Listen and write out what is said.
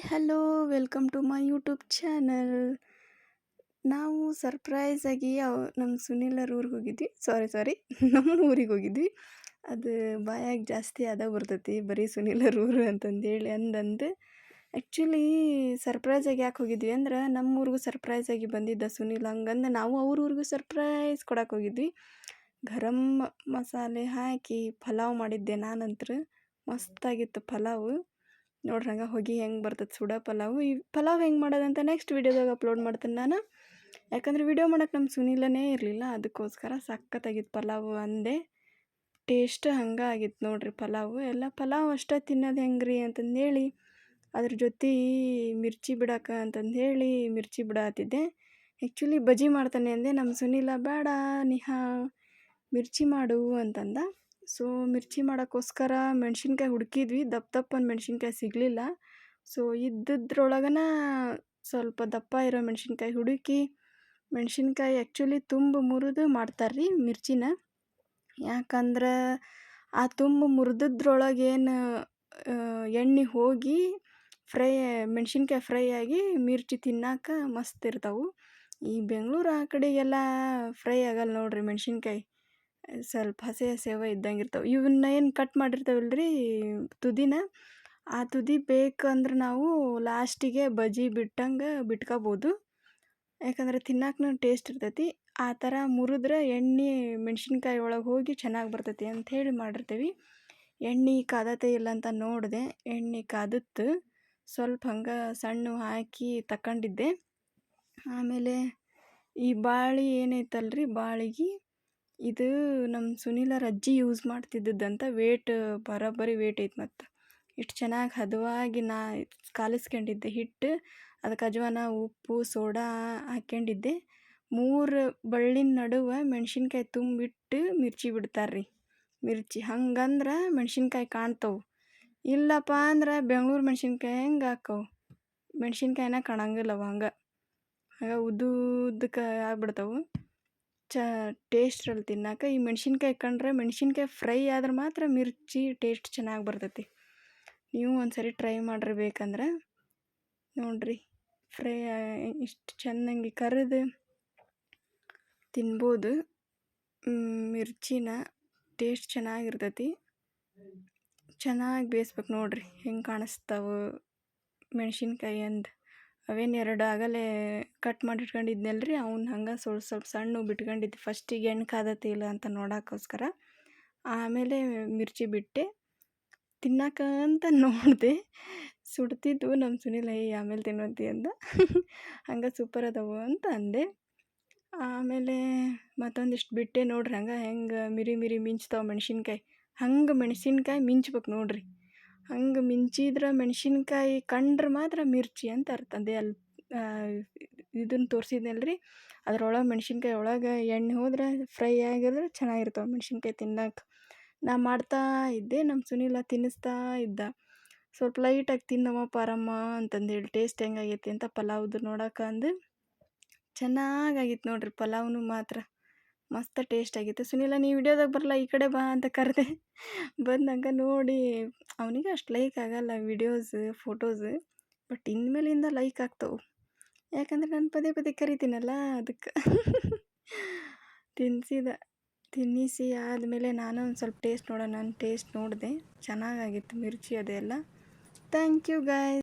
Hello welcome to my YouTube channel. ನಾವು ಸರ್ಪ್ರೈಸಾಗಿ ನಮ್ಮ ಸುನೀಲರ ಊರಿಗೆ ಹೋಗಿದ್ವಿ. ಸಾರಿ ನಮ್ಮ ಊರಿಗೆ ಹೋಗಿದ್ವಿ. ಅದು ಬಾಯಾಗ ಜಾಸ್ತಿ ಅದ ಬರ್ತೈತಿ, ಬರೀ ಸುನೀಲರ ಊರು ಅಂತಂದೇಳಿ ಅಂದಂದು. ಆ್ಯಕ್ಚುಲಿ ಸರ್ಪ್ರೈಸಾಗಿ ಯಾಕೆ ಹೋಗಿದ್ವಿ ಅಂದ್ರೆ ನಮ್ಮ ಊರಿಗೂ ಸರ್ಪ್ರೈಸಾಗಿ ಬಂದಿದ್ದ ಸುನೀಲ್. ಹಂಗಂದು ನಾವು ಅವ್ರ ಊರಿಗೂ ಸರ್ಪ್ರೈಸ್ ಕೊಡಕ್ಕೆ ಹೋಗಿದ್ವಿ. ಗರಂ ಮಸಾಲೆ ಹಾಕಿ ಪಲಾವ್ ಮಾಡಿದ್ದೆ ನಾನಂತೂ. ಮಸ್ತಾಗಿತ್ತು ಪಲಾವು. ನೋಡ್ರಿ ಹಂಗೆ ಹೊಗೆ ಹೆಂಗೆ ಬರ್ತದೆ ಸುಡ ಪಲಾವು. ಈ ಪಲಾವ್ ಹೆಂಗೆ ಮಾಡೋದಂತ ನೆಕ್ಸ್ಟ್ ವೀಡಿಯೋದಾಗ ಅಪ್ಲೋಡ್ ಮಾಡ್ತೀನಿ ನಾನು. ಯಾಕಂದ್ರೆ ವೀಡಿಯೋ ಮಾಡೋಕೆ ನಮ್ಮ ಸುನೀಲನೇ ಇರಲಿಲ್ಲ, ಅದಕ್ಕೋಸ್ಕರ ಸಖತ್ತಾಗಿತ್ತು ಪಲಾವು ಅಂದೆ. ಟೇಸ್ಟ್ ಹಂಗೆ ಆಗಿತ್ತು ನೋಡ್ರಿ ಪಲಾವು. ಎಲ್ಲ ಪಲಾವ್ ಅಷ್ಟೇ ತಿನ್ನೋದು ಹೆಂಗ್ರಿ ಅಂತಂದೇಳಿ ಅದ್ರ ಜೊತೆ ಮಿರ್ಚಿ ಬಿಡಕ್ಕೆ ಅಂತಂದೇಳಿ ಮಿರ್ಚಿ ಬಿಡತ್ತಿದ್ದೆ. ಆ್ಯಕ್ಚುಲಿ ಬಜ್ಜಿ ಮಾಡ್ತಾನೆ ಅಂದೆ. ನಮ್ಮ ಸುನೀಲ ಬೇಡ ನಿಹಾ ಮಿರ್ಚಿ ಮಾಡು ಅಂತಂದ. ಸೊ ಮಿರ್ಚಿ ಮಾಡೋಕ್ಕೋಸ್ಕರ ಮೆಣಸಿನ್ಕಾಯಿ ಹುಡುಕಿದ್ವಿ. ದಪ್ಪನ ಮೆಣಸಿನ್ಕಾಯಿ ಸಿಗಲಿಲ್ಲ. ಸೊ ಇದ್ದದ್ರೊಳಗನ ಸ್ವಲ್ಪ ದಪ್ಪ ಇರೋ ಮೆಣಸಿನ್ಕಾಯಿ ಹುಡುಕಿ, ಮೆಣಸಿನ್ಕಾಯಿ ಆ್ಯಕ್ಚುಲಿ ಮುರಿದು ಮಾಡ್ತಾರ್ರಿ ಮಿರ್ಚಿನ. ಯಾಕಂದ್ರೆ ಆ ಮುರಿದ್ರೊಳಗೇನು ಎಣ್ಣೆ ಹೋಗಿ ಮೆಣಸಿನ್ಕಾಯಿ ಫ್ರೈ ಆಗಿ ಮಿರ್ಚಿ ತಿನ್ನಕ್ಕೆ ಮಸ್ತ್ ಇರ್ತಾವೆ. ಈ ಬೆಂಗಳೂರು ಆ ಕಡೆಗೆಲ್ಲ ಫ್ರೈ ಆಗಲ್ಲ ನೋಡ್ರಿ ಮೆಣಸಿನ್ಕಾಯಿ, ಸ್ವಲ್ಪ ಹಸಿ ಹಸಿವ ಇದ್ದಂಗೆ ಇರ್ತಾವೆ. ಇವನ್ನ ಏನು ಕಟ್ ಮಾಡಿರ್ತಾವಲ್ರಿ ತುದಿನ, ಆ ತುದಿ ಬೇಕಂದ್ರೆ ನಾವು ಲಾಸ್ಟಿಗೆ ಬಜ್ಜಿ ಬಿಟ್ಟಂಗೆ ಬಿಟ್ಕೋಬೋದು. ಯಾಕಂದ್ರೆ ತಿನ್ನಕ್ಕೂ ಟೇಸ್ಟ್ ಇರ್ತೈತಿ. ಆ ಥರ ಮುರಿದ್ರೆ ಎಣ್ಣೆ ಮೆಣಸಿನ್ಕಾಯಿ ಒಳಗೆ ಹೋಗಿ ಚೆನ್ನಾಗಿ ಬರ್ತೈತಿ ಅಂಥೇಳಿ ಮಾಡಿರ್ತೀವಿ. ಎಣ್ಣೆ ಕಾದತೆ ಇಲ್ಲ ಅಂತ ನೋಡಿದೆ. ಎಣ್ಣೆ ಕಾದತ್ತು. ಸ್ವಲ್ಪ ಹಂಗೆ ಸಣ್ಣ ಹಾಕಿ ತಗೊಂಡಿದ್ದೆ. ಆಮೇಲೆ ಈ ಬಾಳೆ ಏನೈತಲ್ರಿ, ಬಾಳಿಗೆ ಇದು ನಮ್ಮ ಸುನೀಲರ ಅಜ್ಜಿ ಯೂಸ್ ಮಾಡ್ತಿದ್ದದ್ದಂತ. ಬರೋಬ್ಬರಿ ವೇಟ್ ಐತೆ. ಮತ್ತು ಇಷ್ಟು ಚೆನ್ನಾಗಿ ಹದವಾಗಿ ಕಾಲಿಸ್ಕೊಂಡಿದ್ದೆ ಹಿಟ್ಟು. ಅದಕ್ಕೆ ಅಜವಾನ, ಉಪ್ಪು, ಸೋಡಾ ಹಾಕ್ಕೊಂಡಿದ್ದೆ. 3 ಬಳ್ಳಿನ ನಡುವೆ ಮೆಣಸಿನ್ಕಾಯಿ ತುಂಬಿಟ್ಟು ಮಿರ್ಚಿ ಬಿಡ್ತಾರ್ರಿ. ಮಿರ್ಚಿ ಹಂಗಂದ್ರೆ ಮೆಣಸಿನ್ಕಾಯಿ ಕಾಣ್ತವೆ. ಇಲ್ಲಪ್ಪ ಅಂದ್ರೆ ಬೆಂಗಳೂರು ಮೆಣಸಿನ್ಕಾಯಿ ಹೆಂಗೆ ಹಾಕವು, ಮೆಣಸಿನ್ಕಾಯಿನ ಕಾಣಂಗಿಲ್ಲವ. ಹಂಗೆ ಉದ್ದಕ್ಕೆ ಆಗ್ಬಿಡ್ತಾವೆ. ಟೇಸ್ಟ್ ಇರಲ್ಲ ತಿನ್ನಕ್ಕೆ. ಈ ಮೆಣಸಿನ್ಕಾಯಿ ಕಂಡ್ರೆ ಮೆಣಸಿನ್ಕಾಯಿ ಫ್ರೈ ಆದ್ರೆ ಮಾತ್ರ ಮಿರ್ಚಿ ಟೇಸ್ಟ್ ಚೆನ್ನಾಗಿ ಬರ್ತೈತಿ. ನೀವು ಒಂದ್ಸರಿ ಟ್ರೈ ಮಾಡಿರ್ಬೇಕಂದ್ರೆ ನೋಡ್ರಿ. ಫ್ರೈ ಇಷ್ಟು ಚೆನ್ನಾಗಿ ಕರಿದು ತಿನ್ಬೋದು ಮಿರ್ಚಿನ. ಟೇಸ್ಟ್ ಚೆನ್ನಾಗಿರ್ತೈತಿ. ಚೆನ್ನಾಗಿ ಬೇಯಿಸ್ಬೇಕು ನೋಡ್ರಿ. ಹೆಂಗೆ ಕಾಣಿಸ್ತಾವೆ ಮೆಣಸಿನ್ಕಾಯಿ ಅಂದು. ಅವೇನು 2 ಆಗಲೇ ಕಟ್ ಮಾಡಿ ಇಟ್ಕೊಂಡಿದ್ನಲ್ರಿ, ಅವ್ನು ಹಂಗೆ ಸ್ವಲ್ಪ ಸಣ್ಣ ಬಿಟ್ಕೊಂಡಿದ್ದೆ ಫಸ್ಟಿಗೆ ಎಣ್ಣೆ ಕಾದತಿ ಇಲ್ಲ ಅಂತ ನೋಡೋಕ್ಕೋಸ್ಕರ. ಆಮೇಲೆ ಮಿರ್ಚಿ ಬಿಟ್ಟೆ. ತಿನ್ನಕ್ಕಂತ ನೋಡಿದೆ, ಸುಡ್ತಿದ್ದು. ನಮ್ಮ ಸುನೀಲ ಆಮೇಲೆ ತಿನ್ನೋತಿ ಅಂದ. ಹಂಗೆ ಸೂಪರ್ ಅದಾವು ಅಂತ ಅಂದೆ. ಆಮೇಲೆ ಮತ್ತೊಂದಿಷ್ಟು ಬಿಟ್ಟೆ ನೋಡ್ರಿ. ಹೆಂಗೆ ಮಿರಿ ಮಿಂಚ್ತಾವೆ ಮೆಣಸಿನ್ಕಾಯಿ. ಹಂಗೆ ಮೆಣಸಿನ್ಕಾಯಿ ಮಿಂಚ್ಬೇಕು ನೋಡ್ರಿ. ಹಂಗೆ ಮಿಂಚಿದ್ರೆ ಮೆಣಸಿನ್ಕಾಯಿ ಕಂಡ್ರೆ ಮಾತ್ರ ಮಿರ್ಚಿ ಅಂತ ಅರ್ಥ. ಅದೇ ಅಲ್ಲಿ ಇದನ್ನು ತೋರಿಸಿದ್ನಲ್ರಿ, ಅದ್ರೊಳಗೆ ಮೆಣಸಿನ್ಕಾಯಿ ಒಳಗೆ ಎಣ್ಣೆ ಹೋದ್ರೆ ಫ್ರೈ ಆಗಿದ್ರೆ ಚೆನ್ನಾಗಿರ್ತಾವೆ ಮೆಣಸಿನ್ಕಾಯಿ ತಿನ್ನಕ್ಕೆ. ನಾ ಮಾಡ್ತಾ ಇದ್ದೆ, ನಮ್ಮ ಸುನೀಲ ತಿನ್ನಿಸ್ತಾ ಇದ್ದ. ಸ್ವಲ್ಪ ಲೈಟಾಗಿ ತಿನ್ನವ ಪಾರಮ್ಮ ಅಂತಂದೇಳಿ ಟೇಸ್ಟ್ ಹೆಂಗಾಗೈತಿ ಅಂತ ಪಲಾವ್ದು ನೋಡೋಕೆ ಅಂದು. ಚೆನ್ನಾಗಾಗಿತ್ತು ನೋಡ್ರಿ ಪಲಾವ್ನು ಮಾತ್ರ. ಮಸ್ತ್ ಟೇಸ್ಟ್ ಆಗಿತ್ತು. ಸುನೀಲ ನೀ ವಿಡಿಯೋದಾಗ ಬರಲ್ಲ, ಈ ಕಡೆ ಬಾ ಅಂತ ಕರೆದೆ. ಬಂದಂಗೆ ನೋಡಿ. ಅವನಿಗೆ ಅಷ್ಟು ಲೈಕ್ ಆಗಲ್ಲ ವಿಡಿಯೋಸ್ ಫೋಟೋಸ್, ಬಟ್ ಇನ್ಮೇಲಿಂದ ಲೈಕ್ ಆಗ್ತಾವೆ. ಯಾಕಂದ್ರೆ ನಾನು ಪದೇ ಕರಿತೀನಲ್ಲ, ಅದಕ್ಕೆ. ತಿನ್ನಿಸಿ ಆದಮೇಲೆ ನಾನು ಒಂದು ಸ್ವಲ್ಪ ಟೇಸ್ಟ್ ನೋಡೋಣ. ನಾನು ಟೇಸ್ಟ್ ನೋಡಿದೆ, ಚೆನ್ನಾಗಾಗಿತ್ತು ಮಿರ್ಚಿ ಅದೆಲ್ಲ. Thank you guys.